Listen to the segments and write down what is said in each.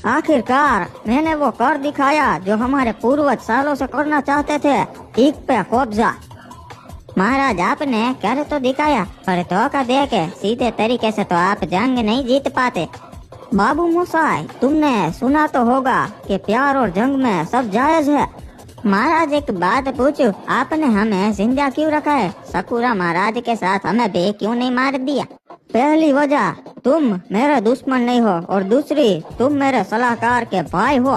आखिरकार मैंने वो कर दिखाया जो हमारे पूर्वज सालों से करना चाहते थे, एक पे कब्जा। महाराज आपने कर तो दिखाया, पर धोखा दे के सीधे तरीके से तो आप जंग नहीं जीत पाते। बाबू मोसाई, तुमने सुना तो होगा कि प्यार और जंग में सब जायज है। महाराज एक बात पूछूं, आपने हमें जिंदा क्यों रखा है? सकुरा महाराज के साथ हमें भी क्यों नहीं मार दिया? पहली वजह, तुम मेरे दुश्मन नहीं हो, और दूसरी, तुम मेरे सलाहकार के भाई हो।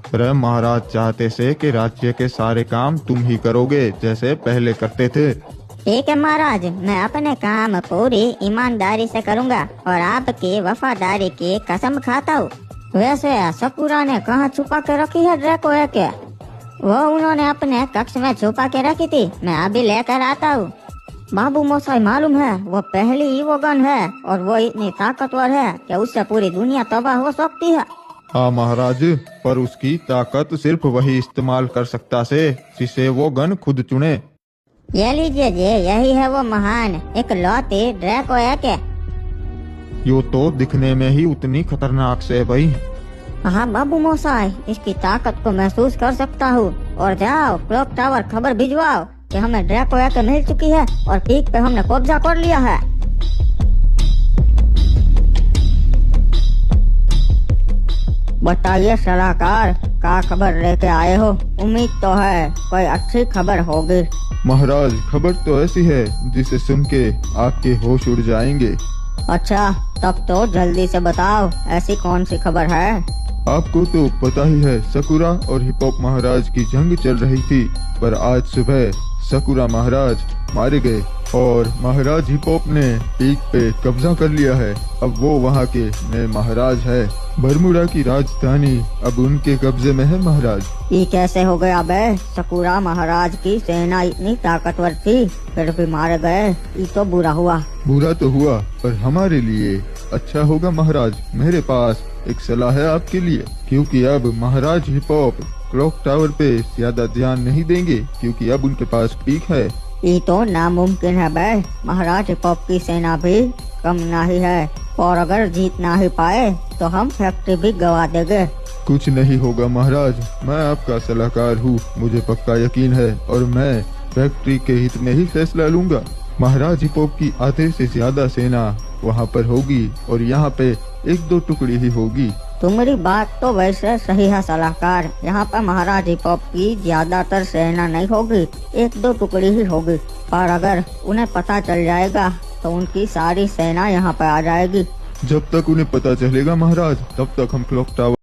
अरे महाराज चाहते से कि राज्य के सारे काम तुम ही करोगे जैसे पहले करते थे। ठीक है महाराज, मैं अपने काम पूरी ईमानदारी से करूंगा और आपकी वफादारी की कसम खाता हूँ। वैसे सकुरा ने कहाँ छुपा के रखी है ड्रैको के? वो उन्होंने अपने कक्ष में छुपा के रखी थी, मैं अभी लेकर आता हूँ। बाबू मोसाई, मालूम है वो पहली ईवोगन है और वो इतनी ताकतवर है कि उससे पूरी दुनिया तबाह हो सकती है। हाँ महाराज, पर उसकी ताकत सिर्फ वही इस्तेमाल कर सकता से जिसे वो गन खुद चुने। ये लीजिए जी, यही है वो महान इकलौती ड्रैको के। यो तो दिखने में ही उतनी खतरनाक से भाई। हाँ बाबू मोसाई, इसकी ताकत को महसूस कर सकता हूँ। और जाओ क्लॉक टावर खबर भिजवाओ कि हमें ड्रैको के मिल चुकी है और पीक पे हमने कब्जा कर लिया है। बताइए सलाहकार, क्या खबर लेके आए हो? उम्मीद तो है कोई अच्छी खबर होगी। महाराज खबर तो ऐसी है जिसे सुन के आपके होश उड़ जाएंगे। अच्छा, तब तो जल्दी से बताओ, ऐसी कौन सी खबर है? आपको तो पता ही है, सकुरा और हिपोप महाराज की जंग चल रही थी, पर आज सुबह सकुरा महाराज मारे गए और महाराज हिपोप ने पीक पे कब्जा कर लिया है। अब वो वहाँ के नए महाराज है। बरमुडा की राजधानी अब उनके कब्जे में है महाराज। ये कैसे हो गया बे? सकुरा महाराज की सेना इतनी ताकतवर थी, फिर भी मारे गए। ये तो बुरा हुआ। बुरा तो हुआ, पर हमारे लिए अच्छा होगा महाराज। मेरे पास एक सलाह है आपके लिए, क्योंकि अब महाराज हिपोप क्लॉक टावर पे ज्यादा ध्यान नहीं देंगे, क्योंकि अब उनके पास पीक है। ये तो नामुमकिन है बे, महाराज हिपोप की सेना भी कम नहीं है, और अगर जीत ना ही पाए तो हम फैक्ट्री भी गवा देंगे। कुछ नहीं होगा महाराज, मैं आपका सलाहकार हूँ, मुझे पक्का यकीन है, और मैं फैक्ट्री के हित में ही फैसला लूंगा। महाराज हिपोप की आधे से ज्यादा सेना वहाँ पर होगी और यहाँ पे एक दो टुकड़ी ही होगी। तुम्हारी बात तो वैसे सही है सलाहकार, यहाँ पर महाराज हिपोप की ज्यादातर सेना नहीं होगी, एक दो टुकड़ी ही होगी। पर अगर उन्हें पता चल जाएगा तो उनकी सारी सेना यहाँ पर आ जाएगी। जब तक उन्हें पता चलेगा महाराज, तब तक हम क्लॉक टावर